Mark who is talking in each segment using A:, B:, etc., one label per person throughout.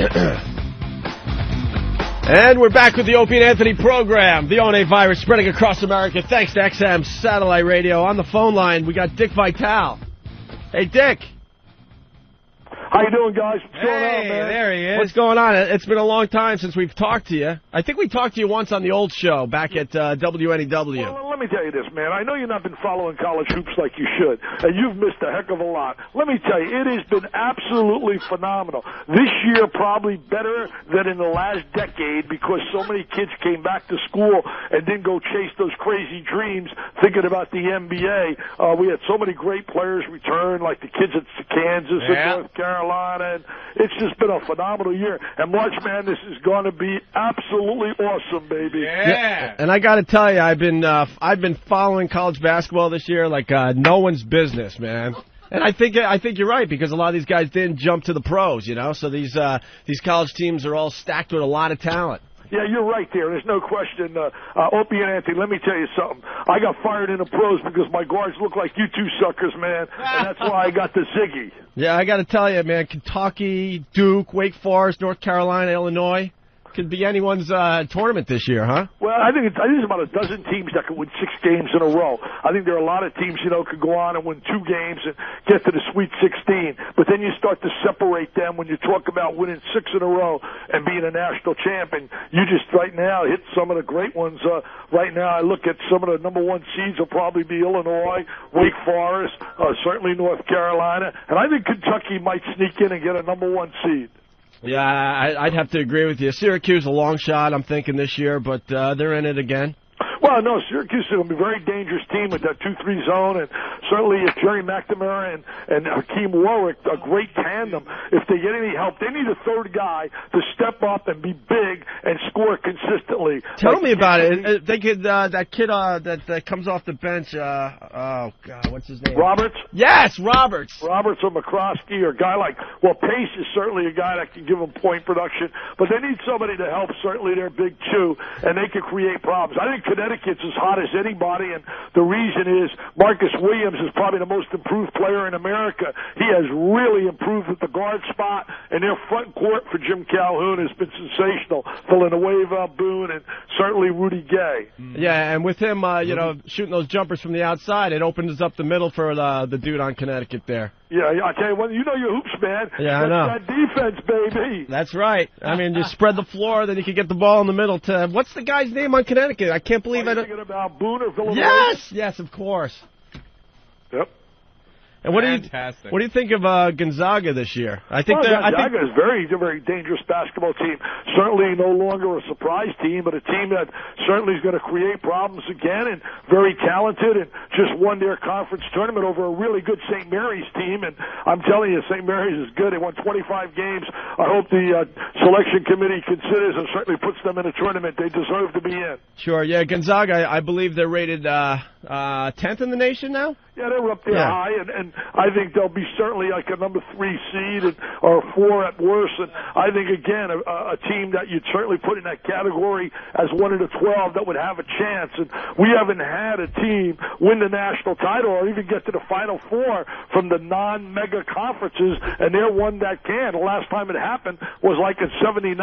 A: And we're back with the Opie and Anthony program. The ONA virus spreading across America thanks to XM Satellite Radio. On the phone line, we got Dick Vitale. Hey, Dick.
B: How you doing, guys? What's going on, man?
A: There he is. What's going on? It's been a long time since we've talked to you. I think we talked to you once on the old show back at WNEW.
B: Well, let me tell you this, man. I know you've not been following college hoops like you should, and you've missed a heck of a lot. Let me tell you, it has been absolutely phenomenal. This year probably better than in the last decade because so many kids came back to school and didn't go chase those crazy dreams thinking about the NBA. We had so many great players return, like the kids at Kansas and North Carolina, and it's just been a phenomenal year. And March Madness is going to be absolutely awesome, baby.
A: Yeah. And I got to tell you, I've been following college basketball this year like no one's business, man. And I think you're right because a lot of these guys didn't jump to the pros, you know. So these college teams are all stacked with a lot of talent.
B: Yeah, you're right there. There's no question. Opie and Anthony, let me tell you something. I got fired in the pros because my guards look like you two suckers, man, and that's why I got the Ziggy.
A: Yeah, I got to tell you, man, Kentucky, Duke, Wake Forest, North Carolina, Illinois. Could be anyone's tournament this year, huh?
B: Well, I think there's about a dozen teams that could win 6 games in a row. I think there are a lot of teams, could go on and win 2 games and get to the Sweet 16. But then you start to separate them when you talk about winning 6 in a row and being a national champion. You just right now hit some of the great ones. Right now, I look at some of the number 1 seeds will probably be Illinois, Wake Forest, certainly North Carolina, and I think Kentucky might sneak in and get a number 1 seed.
A: Yeah, I'd have to agree with you. Syracuse a long shot, I'm thinking, this year, but they're in it again.
B: Well, no, Syracuse is going to be a very dangerous team with that 2-3 zone, and certainly if Jerry McNamara and Hakeem Warwick, a great tandem, if they get any help, they need a third guy to step up and be big and score consistently.
A: Tell me about it. They could that kid that comes off the bench. Oh God, what's his name?
B: Roberts.
A: Yes, Roberts.
B: Roberts or McCroskey or a guy like Pace is certainly a guy that can give them point production, but they need somebody to help. Certainly, they're big too, and they can create problems. I think Connecticut's as hot as anybody, and the reason is Marcus Williams is probably the most improved player in America. He has really improved at the guard spot, and their front court for Jim Calhoun has been sensational. Villanueva, Boone, and certainly Rudy Gay.
A: Yeah, and with him, shooting those jumpers from the outside, it opens up the middle for the dude on Connecticut there.
B: Yeah, I tell you what, you know your hoops, man.
A: Yeah, I know.
B: That defense, baby.
A: That's right. I mean, you spread the floor, then you can get the ball in the middle to... What's the guy's name on Connecticut? I can't believe
B: I don't... thinking about Boone or Villanova?
A: Yes, of course.
B: Yep.
A: And what do you think of Gonzaga this year?
B: Gonzaga is very, very dangerous basketball team. Certainly no longer a surprise team, but a team that certainly is going to create problems again, and very talented, and just won their conference tournament over a really good St. Mary's team. And I'm telling you, St. Mary's is good. They won 25 games. I hope the selection committee considers and certainly puts them in a tournament they deserve to be in.
A: Sure. Yeah, Gonzaga, I believe they're rated 10th in the nation now.
B: Yeah, they're up there high, and I think they'll be certainly like a number 3 seed or 4 at worst. And I think, again, a team that you'd certainly put in that category as one of the 12 that would have a chance. And we haven't had a team win the national title or even get to the Final Four from the non-mega conferences, and they're one that can. The last time it happened was like in '79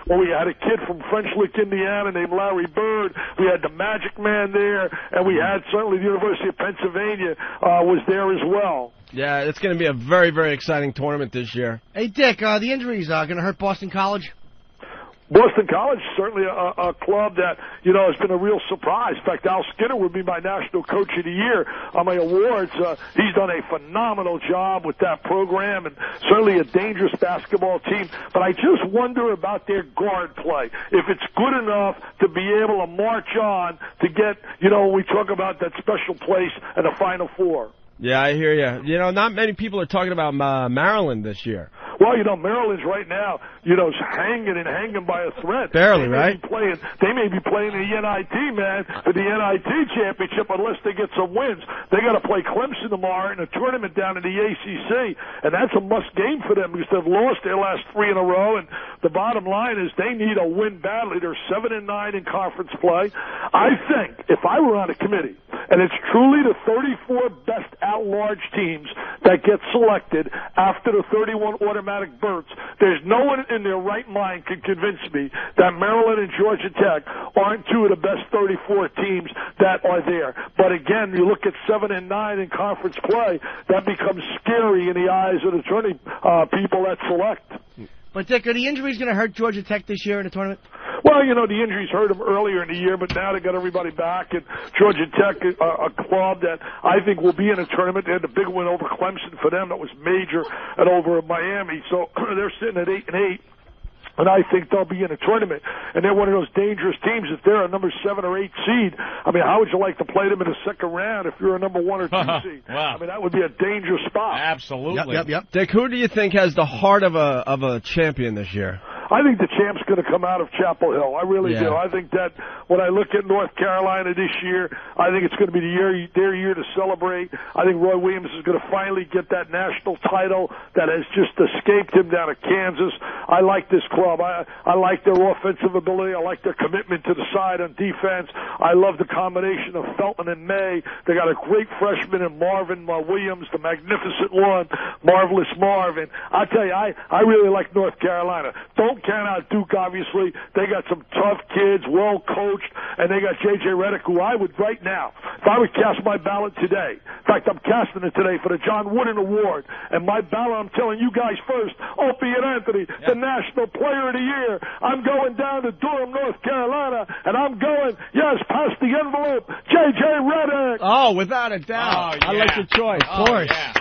B: when we had a kid from French Lick, Indiana named Larry Bird. We had the Magic Man there, and we had certainly the University of Pennsylvania was there as well.
A: Yeah, it's going to be a very, very exciting tournament this year.
C: Hey, Dick, the injuries are going to hurt Boston College?
B: Boston College is certainly a club that, has been a real surprise. In fact, Al Skinner would be my National Coach of the Year on my awards. He's done a phenomenal job with that program and certainly a dangerous basketball team. But I just wonder about their guard play. If it's good enough to be able to march on to get, we talk about that special place at the Final Four.
A: Yeah, I hear you. Not many people are talking about Maryland this year.
B: Well, Maryland's right now, is hanging by a thread.
A: Barely, right?
B: They may be playing the NIT, man, for the NIT championship unless they get some wins. They got to play Clemson tomorrow in a tournament down in the ACC, and that's a must game for them because they've lost their last 3 in a row. And the bottom line is they need a win badly. They're 7-9 in conference play. I think if I were on a committee and it's truly the 34 best at-large teams that get selected after the 31 automatic berths. There's no one in their right mind can convince me that Maryland and Georgia Tech aren't two of the best 34 teams that are there. But again, you look at 7 and 9 in conference play, that becomes scary in the eyes of the tourney people that select.
C: But, Dick, are the injuries going to hurt Georgia Tech this year in the tournament?
B: Well, you know, the injuries hurt them earlier in the year, but now they got everybody back. And Georgia Tech, a club that I think will be in a tournament. They had the big win over Clemson for them. That was major, and over Miami. So they're sitting at 8-8. And I think they'll be in a tournament. And they're one of those dangerous teams. If they're a number 7 or 8 seed, I mean, how would you like to play them in the second round if you're a number 1 or 2 seed?
D: Wow.
B: I mean, that would be a dangerous spot.
D: Absolutely.
C: Yep.
A: Dick, who do you think has the heart of a champion this year?
B: I think the champ's going to come out of Chapel Hill. I really do. I think that when I look at North Carolina this year, I think it's going to be their year to celebrate. I think Roy Williams is going to finally get that national title that has just escaped him down at Kansas. I like this club. I like their offensive ability. I like their commitment to the side on defense. I love the combination of Felton and May. They got a great freshman in Marvin Williams, the magnificent one, Marvelous Marvin. I tell you, I really like North Carolina. Don't count out Duke, obviously. They got some tough kids, well coached, and they got J.J. Redick, who I would right now, if I would cast my ballot today, in fact, I'm casting it today for the John Wooden Award, and my ballot, I'm telling you guys first, Opie and Anthony, the National Player of the Year. I'm going down to Durham, North Carolina, and I'm going, yes, past the envelope, J.J. Redick.
A: Oh, without a doubt. I like your choice. Of course.
D: Yeah.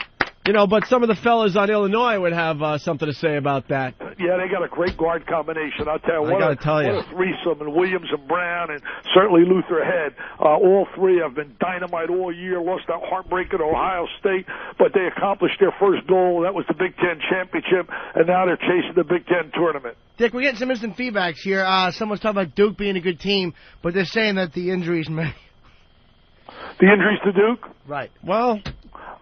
A: You know, but some of the fellas on Illinois would have something to say about that.
B: Yeah, they got a great guard combination. I'll tell you,
A: what a
B: threesome, and Williams and Brown, and certainly Luther Head. All three have been dynamite all year, lost that heartbreaker to Ohio State, but they accomplished their first goal. That was the Big Ten championship, and now they're chasing the Big Ten tournament.
C: Dick, we're getting some instant feedbacks here. Someone's talking about Duke being a good team, but they're saying that the injuries may...
B: The injuries to Duke?
C: Right.
A: Well...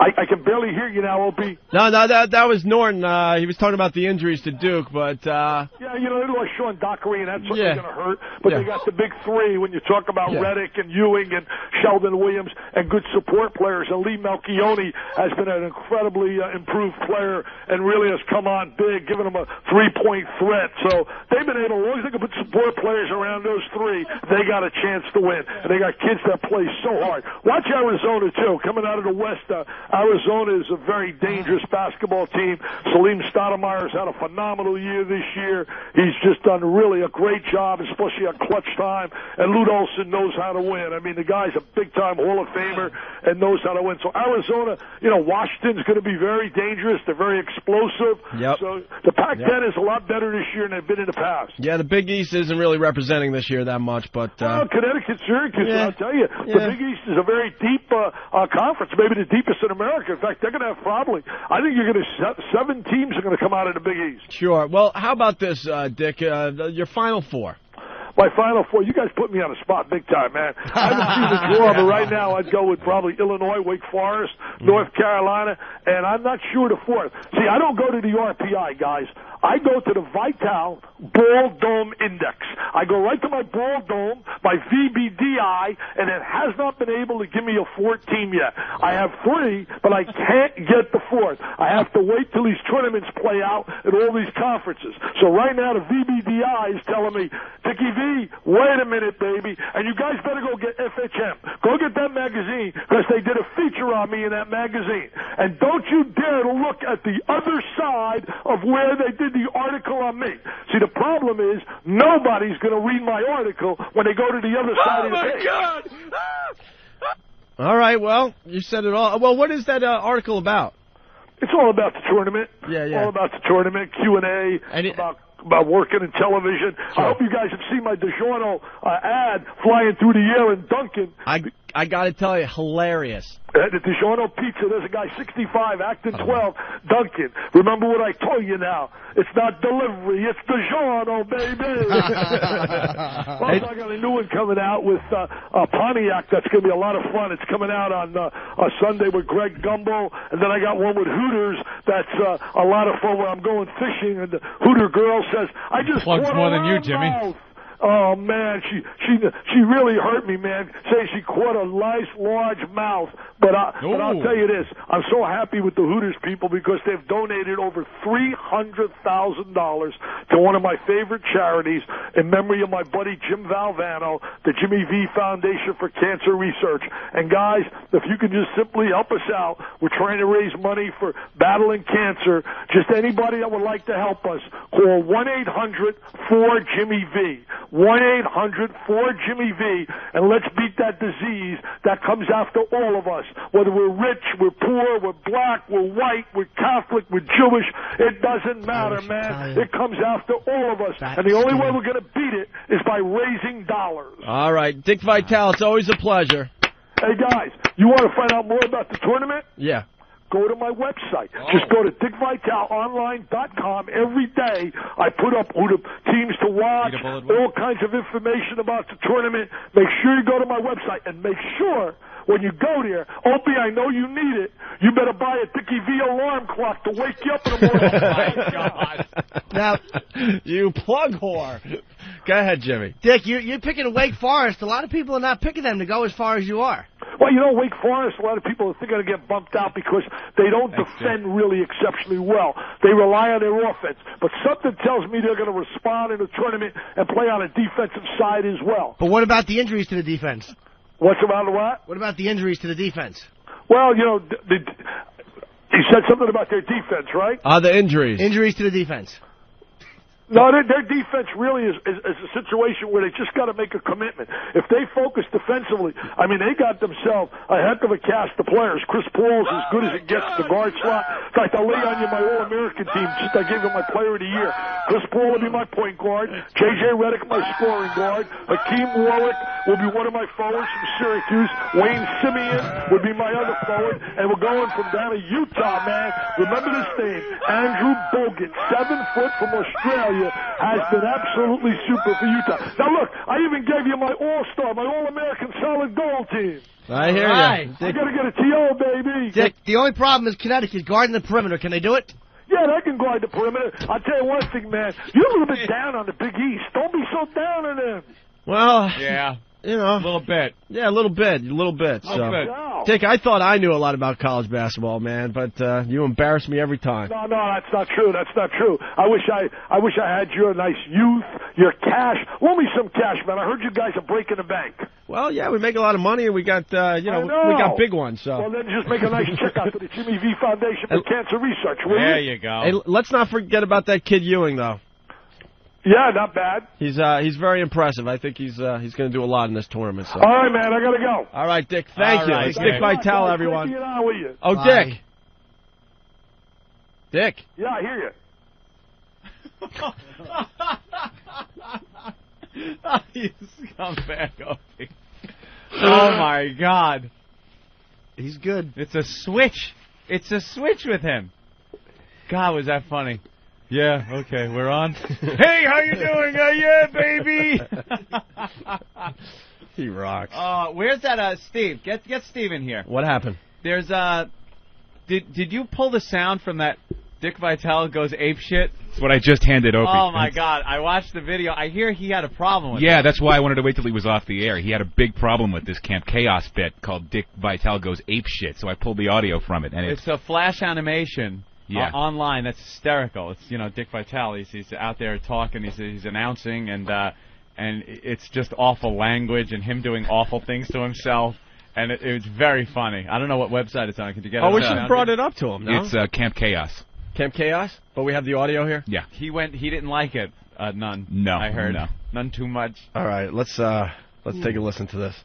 B: I can barely hear you now, Opie.
A: No, that was Norton. He was talking about the injuries to Duke, but...
B: Yeah, you know, they lost Sean Dockery, and that's certainly going to hurt. But they got the big three when you talk about Redick and Ewing and Sheldon Williams and good support players. And Lee Melchione has been an incredibly improved player and really has come on big, giving them a three-point threat. So they've been able, as long as they can put support players around those three, they got a chance to win. And they got kids that play so hard. Watch Arizona, too, coming out of the West. Arizona is a very dangerous basketball team. Salim Stoudemire's had a phenomenal year this year. He's just done really a great job, especially at clutch time. And Lute Olson knows how to win. I mean, the guy's a big-time Hall of Famer and knows how to win. So Arizona, you know, Washington's going to be very dangerous. They're very explosive. So the Pac-10 is a lot better this year than they've been in the past.
A: Yeah, the Big East isn't really representing this year that much, but...
B: Connecticut, Syracuse, I'll tell you, the Big East is a very deep conference, maybe the deepest in America. In fact, they're going to have probably, I think you're going to, 7 teams are going to come out of the Big East.
A: Sure. Well, how about this, Dick, your Final Four?
B: My Final Four, you guys put me on the spot big time, man. I haven't seen the draw, but right now I'd go with probably Illinois, Wake Forest, North Carolina, and I'm not sure the fourth. See, I don't go to the RPI, guys. I go to the Vitale Ball Dome Index. I go right to my Ball Dome, my VBDI, and it has not been able to give me a fourth team yet. I have 3, but I can't get the fourth. I have to wait till these tournaments play out at all these conferences. So right now the VBDI is telling me, Dickie V, wait a minute, baby, and you guys better go get FHM. Go get that magazine, because they did a feature on me in that magazine. And don't you dare to look at the other side of where they did the article on me. See, the problem is nobody's going to read my article when they go to the other side of the page.
A: Oh, my God! All right, well, you said it all. Well, what is that article about?
B: It's all about the tournament.
A: Yeah.
B: All about the tournament, Q&A, about working in television. Sure. I hope you guys have seen my DiGiorno ad flying through the air in Duncan.
A: I got to tell you, hilarious.
B: The DiGiorno Pizza, there's a guy 65, Acton 12, Duncan. Remember what I told you now. It's not delivery, it's DiGiorno, baby. Well, I got a new one coming out with Pontiac. That's going to be a lot of fun. It's coming out on Sunday with Greg Gumbel. And then I got one with Hooters that's a lot of fun where I'm going fishing. And the Hooter girl says, I just
D: plugs
B: caught
D: more than you,
B: a
D: Jimmy.
B: mouth. Oh man, she really hurt me, man. Saying she caught a nice large mouth. But I'll tell you this, I'm so happy with the Hooters people because they've donated over $300,000 to one of my favorite charities in memory of my buddy Jim Valvano, the Jimmy V Foundation for Cancer Research. And guys, if you can just simply help us out, we're trying to raise money for battling cancer. Just anybody that would like to help us, call 1-800-4-JIMMY-V. 1-800-4-JIMMY-V, and let's beat that disease that comes after all of us. Whether we're rich, we're poor, we're black, we're white, we're Catholic, we're Jewish, it doesn't matter, man. It comes after all of us. And the only way we're going to beat it is by raising dollars.
A: All right. Dick Vitale, it's always a pleasure.
B: Hey, guys, you want to find out more about the tournament?
A: Yeah.
B: Go to my website. Just go to DickVitaleOnline.com. Every day I put up who the teams to watch, all kinds of information about the tournament. Make sure you go to my website and make sure when you go there, Opie, I know you need it. You better buy a Dickie V alarm clock to wake you up in the morning. Oh, my God.
C: Now,
A: you plug whore. Go ahead, Jimmy.
C: Dick, you're picking Wake Forest. A lot of people are not picking them to go as far as you are.
B: Well, you know, Wake Forest, a lot of people think they're going to get bumped out because they don't defend really exceptionally well. They rely on their offense. But something tells me they're going to respond in the tournament and play on a defensive side as well.
C: But what about the injuries to the defense?
B: What's around the what?
C: What about the injuries to the defense?
B: Well, you know, he said something about their defense, right?
A: The injuries.
C: Injuries to the defense.
B: No, their defense really is a situation where they just got to make a commitment. If they focus defensively, I mean, they got themselves a heck of a cast of players. Chris Paul's as good as it gets at the guard slot. In fact, I'll lay on you my All-American team. Just I gave him my Player of the Year. Chris Paul will be my point guard. J.J. Redick, my scoring guard. Hakeem Warwick will be one of my forwards from Syracuse. Wayne Simeon would be my other forward. And we're going from down to Utah, man. Remember this name, Andrew Bogut, 7 foot from Australia. Has been absolutely super for Utah. Now, look, I even gave you my all-star, my all-American solid gold team.
A: I hear you.
B: I got to get a TO, baby.
C: Dick, the only problem is Connecticut guarding the perimeter. Can they do it?
B: Yeah, they can guard the perimeter. I'll tell you one thing, man. You're a little bit down on the Big East. Don't be so down on them.
A: Well,
D: yeah.
A: You know.
D: A little bit.
A: Yeah, a little bit. So. Dick, I thought I knew a lot about college basketball, man, but you embarrass me every time.
B: No, that's not true. That's not true. I wish I had your nice youth, your cash. Loan me some cash, man. I heard you guys are breaking the bank.
A: Well, yeah, we make a lot of money, and we got, we got big ones. So.
B: Well, then just make a nice check out to the Jimmy V Foundation for Cancer Research, will you?
D: There you go.
A: Hey, let's not forget about that kid Ewing, though.
B: Yeah, not bad.
A: He's very impressive. I think he's going to do a lot in this tournament. So.
B: All right, man, I got to go.
A: All right, Dick, thank you.
D: Right,
A: it's Dick Vitale, everyone. Oh,
C: Bye.
A: Dick. Dick.
B: Yeah, I hear you.
D: You scumbag, Opie. Oh, my God.
C: He's good.
D: It's a switch. It's a switch with him. God, was that funny. Yeah, okay, we're on. Hey, how you doing? Yeah, baby.
A: He rocks.
D: Where's that, Steve? Get Steve in here.
A: What happened?
D: There's, did you pull the sound from that Dick Vitale goes apeshit?
E: That's what I just handed Opie.
D: Oh, my God. I watched the video. I hear he had a problem with it.
E: Yeah, that's why I wanted to wait till he was off the air. He had a big problem with this Camp Chaos bit called Dick Vitale Goes Apeshit, so I pulled the audio from it. And
D: it's a flash animation.
E: Yeah.
D: Online, that's hysterical. It's Dick Vitale. He's out there talking. He's announcing, and it's just awful language and him doing awful things to himself. And it's very funny. I don't know what website it's on. Could you get it?
A: Oh, we should have brought it up to him. No?
E: It's Camp Chaos.
A: Camp Chaos, but we have the audio here.
E: Yeah.
D: He didn't like it. None.
E: No.
D: I heard.
E: No.
D: None too much.
A: All right, let's take a listen to this.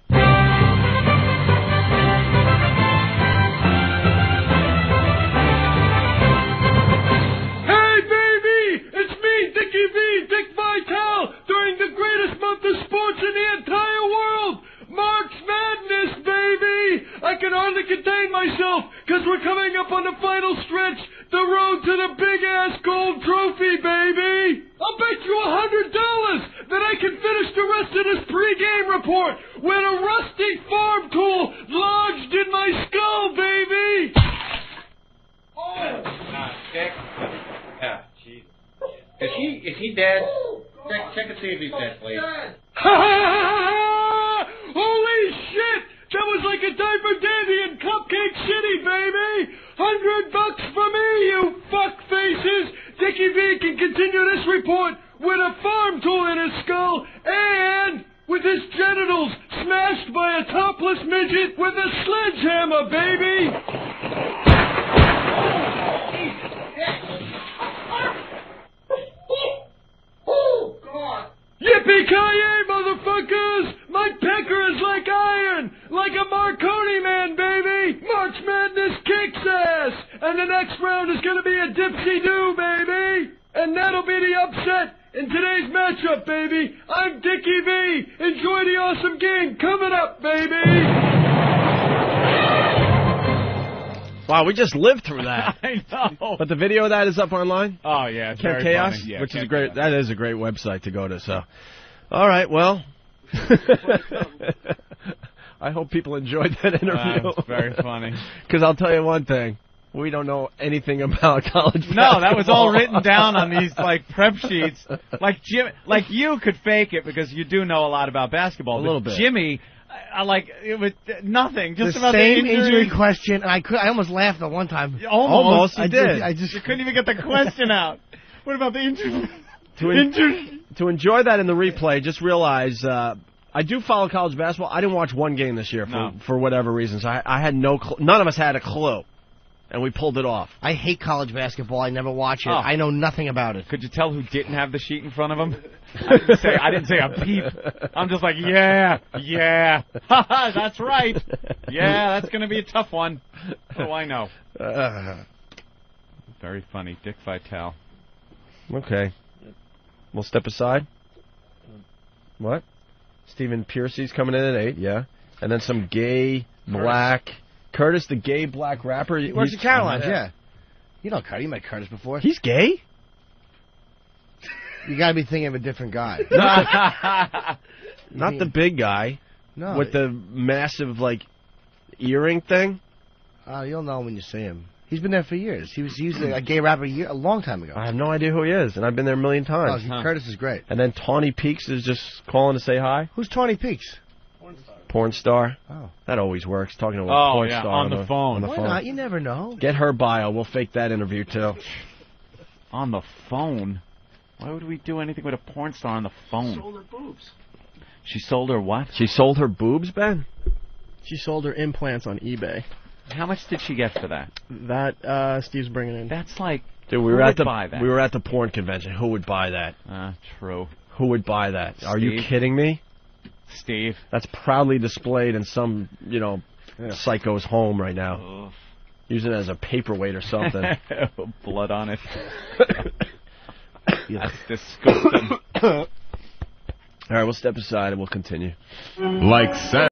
F: Dick Vitale, during the greatest month of sports in the entire world, March Madness, baby! I can hardly contain myself, because we're coming up on the final stretch, the road to the big-ass gold trophy, baby! I'll bet you $100 that I can finish the rest of this pregame report with a rusty farm tool lodged in my skull, baby!
G: Dick? Yeah, jeez. Is he dead? Check and see if he's dead, please.
F: Holy shit! That was like a diaper dandy in Cupcake City, baby! $100 for me, you fuck faces! Dickie V can continue this report with a farm tool in his skull and with his genitals smashed by a topless midget with a sledgehammer, baby!
G: Oh, God!
F: Yippee-ki-yay, motherfuckers! My pecker is like iron, like a Marconi man, baby! March Madness kicks ass! And the next round is gonna be a dipsy-do, baby! And that'll be the upset in today's matchup, baby! I'm Dickie V! Enjoy the awesome game coming up, baby!
A: Wow, we just lived through that.
D: I know.
A: But the video of that is up online?
D: Oh, yeah. It's
A: Camp
D: very
A: Chaos?
D: funny. Yeah,
A: which is
D: Camp
A: a great.
D: Chaos.
A: That is a great website to go to. So, all right, well, I hope people enjoyed that interview.
D: It's very funny.
A: Because I'll tell you one thing: we don't know anything about college.
D: No, that was all written down on these like prep sheets. Like you could fake it because you do know a lot about basketball.
A: A little bit.
D: Jimmy, I like it was nothing. Just
C: the
D: about
C: same
D: the
C: injury question, and I almost laughed at one time.
A: Almost, you
C: I
A: did.
C: I just
D: You couldn't even get the question out. What about the injury?
A: To enjoy that in the replay, just realize I do follow college basketball. I didn't watch one game this year for whatever reasons. I had none of us had a clue, and we pulled it off.
C: I hate college basketball. I never watch it.
D: Oh.
C: I know nothing about it.
D: Could you tell who didn't have the sheet in front of him? I didn't say a peep. I'm just like, yeah, that's right. Yeah, that's going to be a tough one. What do I know? Very funny. Dick Vitale.
A: Okay. We'll step aside. What? Stephen Piercy's coming in at 8, yeah. And then some gay, black... Curtis, the gay black rapper.
C: He works at Caroline's, yeah. You know Curtis. You met Curtis before.
A: He's gay?
C: You got to be thinking of a different guy.
A: Not the big guy.
C: No.
A: With the massive, like, earring thing.
C: You'll know when you see him. He's been there for years. He was a gay rapper a long time ago.
A: I have no idea who he is, and I've been there a million times.
C: Curtis is great.
A: And then Tawny Peaks is just calling to say hi.
C: Who's Tawny Peaks?
A: Porn star.
C: Oh.
A: That always works. Talking to a porn star
D: on the phone.
C: Why not? You never know.
A: Get her bio. We'll fake that interview, too.
D: On the phone? Why would we do anything with a porn star on the phone?
G: She sold her boobs.
D: She sold her what?
A: She sold her boobs, Ben?
H: She sold her implants on eBay.
D: How much did she get for that?
H: That Steve's bringing in.
D: That's like,
A: dude,
D: who would buy that?
A: We were at the porn convention. Who would buy that?
D: True.
A: Who would buy that?
D: Steve.
A: Are you kidding me?
D: Steve.
A: That's proudly displayed in some, psycho's home right now. Use it as a paperweight or something.
D: Blood on it. That's disgusting.
A: All right, we'll step aside and we'll continue.
E: Like